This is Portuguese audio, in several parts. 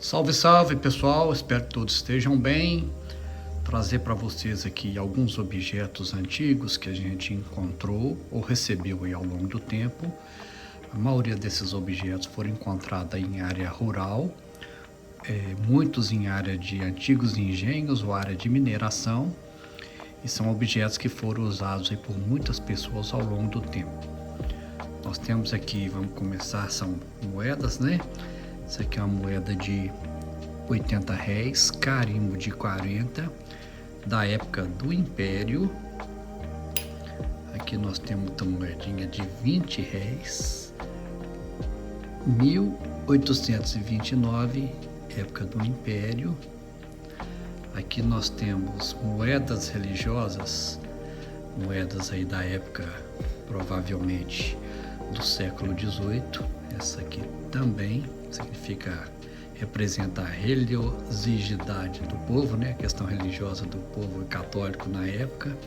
Salve, salve pessoal, espero que todos estejam bem. Trazer para vocês aqui alguns objetos antigos que a gente encontrou ou recebeu aí ao longo do tempo. A maioria desses objetos foram encontrados em área rural, muitos em área de antigos engenhos ou área de mineração, e são objetos que foram usados aí por muitas pessoas ao longo do tempo. Nós temos aqui, vamos começar, são moedas, né? Essa aqui é uma moeda de 80 réis, carimbo de 40, da época do Império. Aqui nós temos uma moedinha de 20 réis, 1829, época do Império. Aqui nós temos moedas religiosas, moedas aí da época, provavelmente, do século XVIII. Essa aqui também representa a religiosidade do povo, né? A questão religiosa do povo católico na época.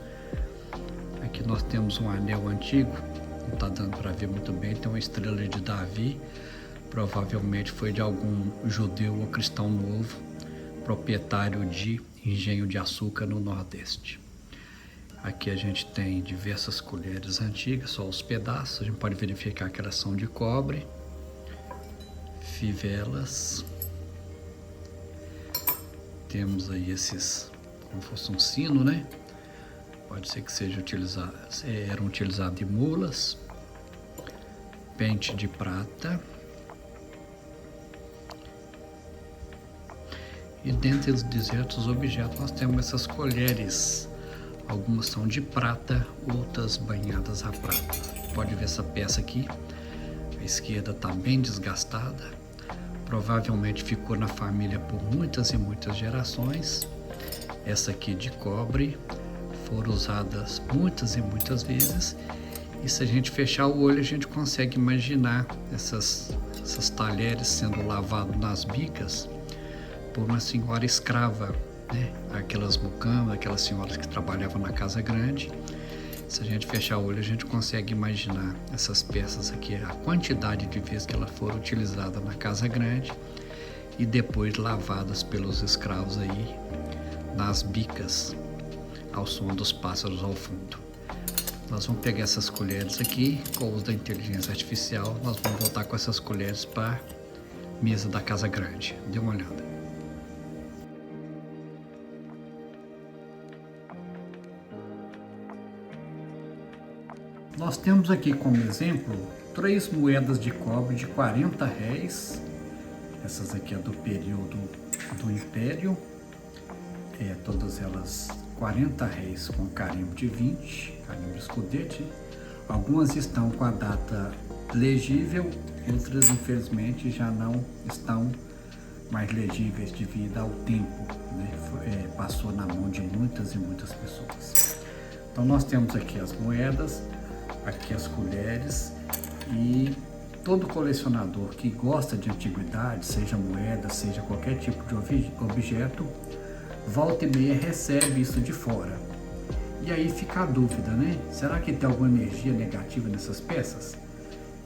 Aqui nós temos um anel antigo, não está dando para ver muito bem, tem uma estrela de Davi, provavelmente foi de algum judeu ou cristão novo, proprietário de engenho de açúcar no Nordeste. Aqui a gente tem diversas colheres antigas, só os pedaços, a gente pode verificar que elas são de cobre, fivelas. Temos aí esses, como fosse um sino, né? Pode ser que seja utilizado, eram utilizados em mulas, pente de prata. E dentre os diversos objetos nós temos essas colheres. Algumas são de prata, outras banhadas a prata. Pode ver essa peça aqui, a esquerda está bem desgastada. Provavelmente ficou na família por muitas e muitas gerações. Essa aqui de cobre, foram usadas muitas e muitas vezes. E se a gente fechar o olho, a gente consegue imaginar essas talheres sendo lavados nas bicas por uma senhora escrava, né? Aquelas mucamas, aquelas senhoras que trabalhavam na casa grande. Se a gente fechar o olho, a gente consegue imaginar essas peças aqui, a quantidade de vezes que elas foram utilizadas na casa grande e depois lavadas pelos escravos aí nas bicas, ao som dos pássaros ao fundo. Nós vamos pegar essas colheres aqui, com o uso da inteligência artificial, nós vamos voltar com essas colheres para a mesa da casa grande. Dê uma olhada. Nós temos aqui como exemplo 3 moedas de cobre de 40 réis. Essas aqui é do período do Império. Todas elas 40 réis com carimbo de 20, carimbo de escudete. Algumas estão com a data legível, outras infelizmente já não estão mais legíveis devido ao tempo, né? Passou na mão de muitas e muitas pessoas. Então nós temos aqui as moedas, aqui as colheres, e todo colecionador que gosta de antiguidade, seja moeda, seja qualquer tipo de objeto, volta e meia recebe isso de fora. E aí fica a dúvida, né? Será que tem alguma energia negativa nessas peças?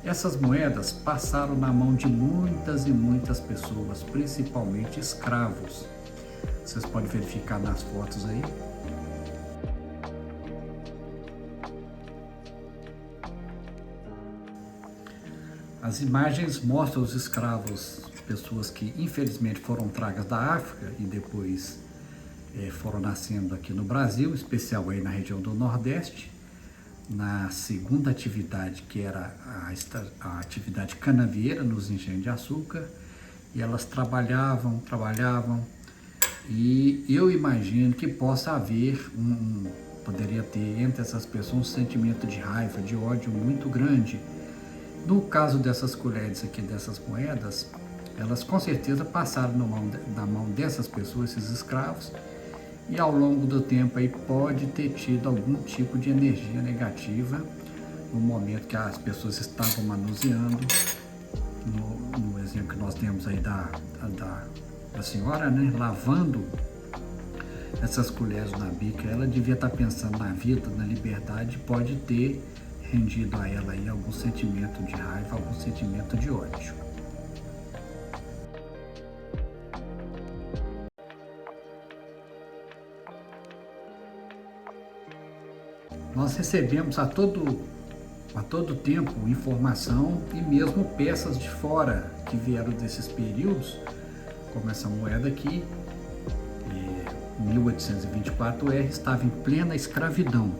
Essas moedas passaram na mão de muitas e muitas pessoas, principalmente escravos. Vocês podem verificar nas fotos aí. As imagens mostram os escravos, pessoas que infelizmente foram tragas da África e depois foram nascendo aqui no Brasil, em especial aí na região do Nordeste, na segunda atividade, que era a atividade canavieira nos engenhos de açúcar, e elas trabalhavam, e eu imagino que possa haver poderia ter entre essas pessoas um sentimento de raiva, de ódio muito grande. No caso dessas colheres aqui, dessas moedas, elas com certeza passaram na mão dessas pessoas, esses escravos, e ao longo do tempo aí pode ter tido algum tipo de energia negativa no momento que as pessoas estavam manuseando. No exemplo que nós temos aí da senhora, né, lavando essas colheres na bica, ela devia estar pensando na vida, na liberdade, pode ter rendido a ela aí algum sentimento de raiva, algum sentimento de ódio. Nós recebemos a todo tempo informação e mesmo peças de fora que vieram desses períodos, como essa moeda aqui, 1824R, estava em plena escravidão.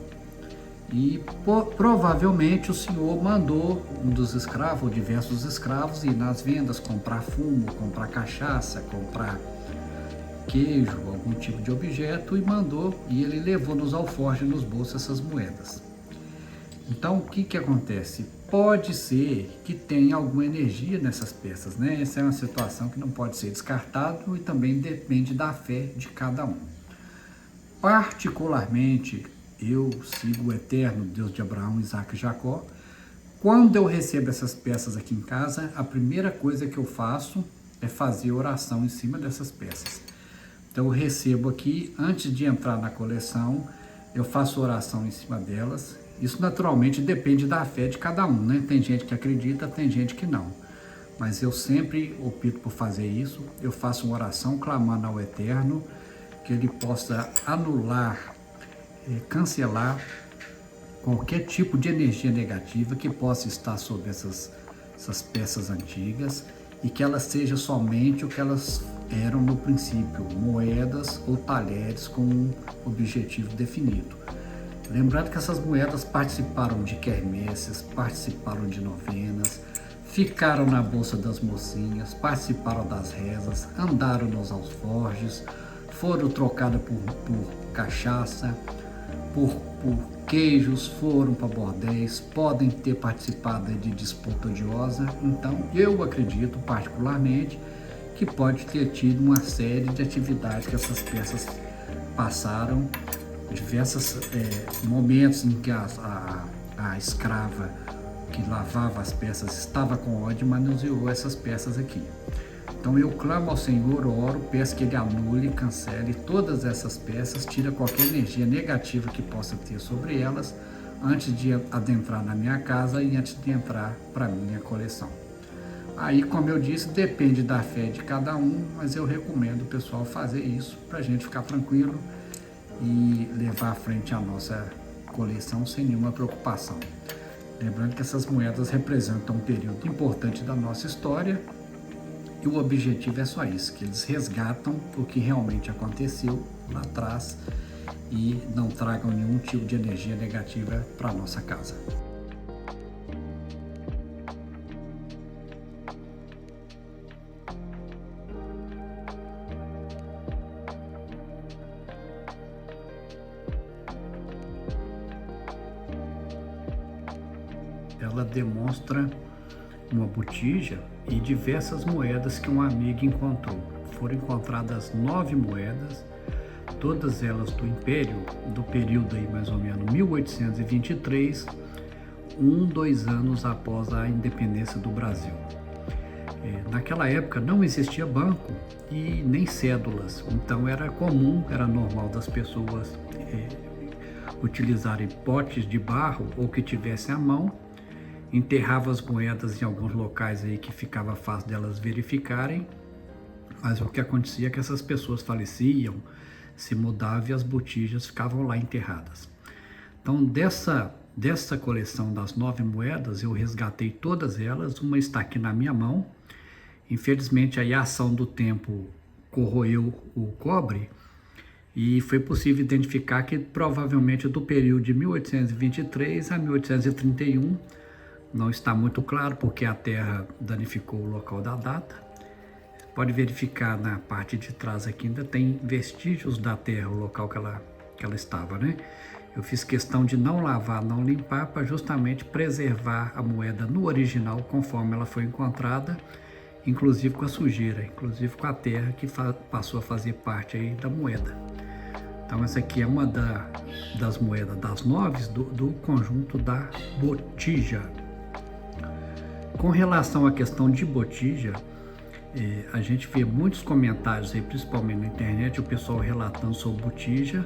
E provavelmente o senhor mandou um dos escravos, ou diversos escravos, ir nas vendas, comprar fumo, comprar cachaça, comprar queijo, algum tipo de objeto, e ele levou nos alforjes, nos bolsos, essas moedas. Então, o que acontece? Pode ser que tenha alguma energia nessas peças, né? Essa é uma situação que não pode ser descartada e também depende da fé de cada um. Particularmente, eu sigo o eterno Deus de Abraão, Isaac e Jacó. Quando eu recebo essas peças aqui em casa, a primeira coisa que eu faço é fazer oração em cima dessas peças. Então eu recebo aqui, antes de entrar na coleção, eu faço oração em cima delas. Isso naturalmente depende da fé de cada um, né? Tem gente que acredita, tem gente que não. Mas eu sempre opto por fazer isso. Eu faço uma oração clamando ao Eterno que Ele possa anular, cancelar qualquer tipo de energia negativa que possa estar sobre essas peças antigas e que elas sejam somente o que elas eram no princípio, moedas ou talheres com um objetivo definido. Lembrando que essas moedas participaram de quermesses, participaram de novenas, ficaram na bolsa das mocinhas, participaram das rezas, andaram nos alforjes, foram trocadas por cachaça, por queijos, foram para bordéis, podem ter participado de disputa odiosa. Então, eu acredito particularmente que pode ter tido uma série de atividades que essas peças passaram, diversos momentos em que a escrava que lavava as peças estava com ódio e manuseou essas peças aqui. Então eu clamo ao Senhor, oro, peço que Ele anule, cancele todas essas peças, tira qualquer energia negativa que possa ter sobre elas antes de adentrar na minha casa e antes de entrar para minha coleção. Aí, como eu disse, depende da fé de cada um, mas eu recomendo o pessoal fazer isso para a gente ficar tranquilo e levar à frente a nossa coleção sem nenhuma preocupação. Lembrando que essas moedas representam um período importante da nossa história e o objetivo é só isso, que eles resgatam o que realmente aconteceu lá atrás e não tragam nenhum tipo de energia negativa para a nossa casa. Ela demonstra uma botija e diversas moedas que um amigo encontrou. Foram encontradas 9 moedas, todas elas do Império, do período aí mais ou menos 1823, 2 anos após a independência do Brasil. Naquela época não existia banco e nem cédulas, então era comum, era normal das pessoas utilizarem potes de barro ou que tivessem à mão, enterrava as moedas em alguns locais aí que ficava fácil delas verificarem, mas o que acontecia é que essas pessoas faleciam, se mudavam e as botijas ficavam lá enterradas. Então dessa coleção das 9 moedas eu resgatei todas elas, uma está aqui na minha mão. Infelizmente aí a ação do tempo corroeu o cobre e foi possível identificar que provavelmente do período de 1823 a 1831, não está muito claro porque a terra danificou o local da data. Pode verificar na parte de trás aqui, ainda tem vestígios da terra, o local que ela estava, né? Eu fiz questão de não lavar, não limpar, para justamente preservar a moeda no original, conforme ela foi encontrada, inclusive com a sujeira, inclusive com a terra que passou a fazer parte aí da moeda. Então essa aqui é uma das moedas, das 9 do conjunto da botija. Com relação à questão de botija, a gente vê muitos comentários aí, principalmente na internet, o pessoal relatando sobre botija,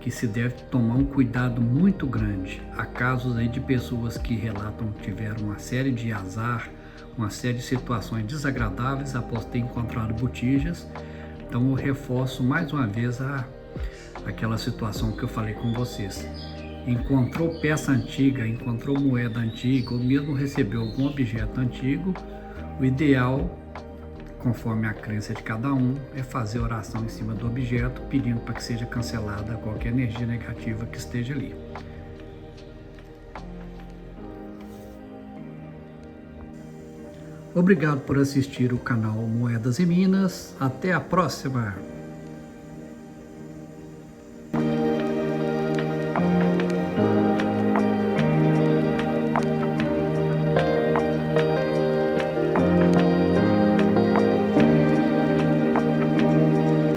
que se deve tomar um cuidado muito grande. Há casos aí de pessoas que relatam que tiveram uma série de azar, uma série de situações desagradáveis após ter encontrado botijas. Então eu reforço mais uma vez aquela situação que eu falei com vocês. encontrou peça antiga, encontrou moeda antiga ou mesmo recebeu algum objeto antigo, o ideal, conforme a crença de cada um, é fazer oração em cima do objeto, pedindo para que seja cancelada qualquer energia negativa que esteja ali. Obrigado por assistir o canal Moedas e Minas. Até a próxima!